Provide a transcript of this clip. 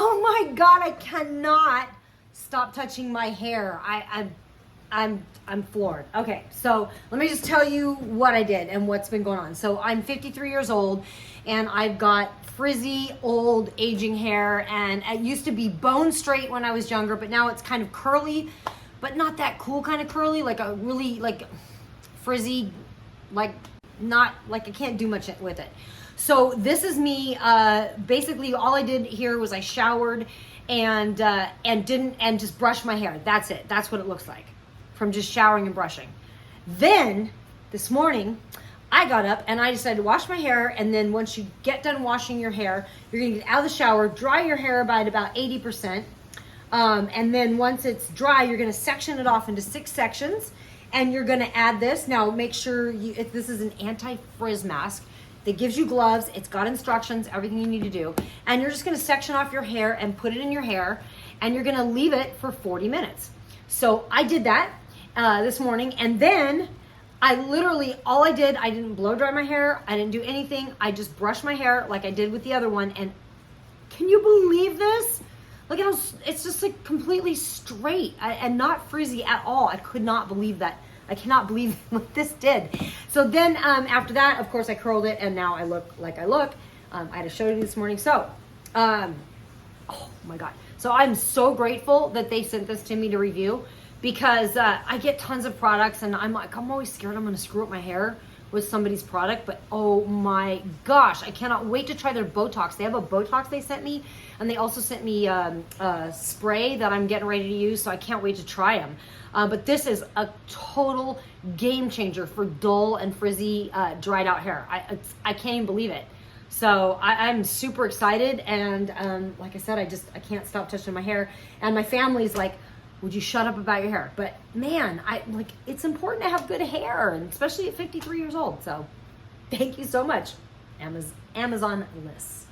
Oh my God, I cannot stop touching my hair. I'm floored. Okay, so let me just tell you what I did and what's been going on. So I'm 53 years old and I've got frizzy, old, aging hair, and it used to be bone straight when I was younger, but now it's kind of curly, but not that cool kind of curly, like a really like frizzy, like not like I can't do much with it. So this is me. Basically, all I did here was I showered and just brushed my hair. That's it. That's what it looks like from just showering and brushing. Then this morning, I got up and I decided to wash my hair. And then once you get done washing your hair, you're gonna get out of the shower, dry your hair by about 80%. And then once it's dry, you're gonna section it off into 6 sections. And you're gonna add this. Now make sure this is an anti-frizz mask that gives you gloves. It's got instructions, everything you need to do. And you're just gonna section off your hair and put it in your hair, and you're gonna leave it for 40 minutes. So I did that this morning, and then I literally, all I did, I didn't blow dry my hair, I didn't do anything, I just brushed my hair like I did with the other one, and can you believe this? Look how, it's just like completely straight and not frizzy at all. I could not believe that. I cannot believe what this did. So then after that, of course, I curled it, and now I look like I look. I had to show you this morning. So, oh my God. So I'm so grateful that they sent this to me to review, because I get tons of products, and I'm always scared I'm gonna screw up my hair with somebody's product, but oh my gosh, I cannot wait to try their Botox. They have a Botox they sent me, and they also sent me a spray that I'm getting ready to use, so I can't wait to try them. But this is a total game changer for dull and frizzy, dried out hair. I can't even believe it. So I'm super excited, and like I said, I can't stop touching my hair. And my family's like, would you shut up about your hair? But man, it's important to have good hair, and especially at 53 years old. So thank you so much, Amazon Lists.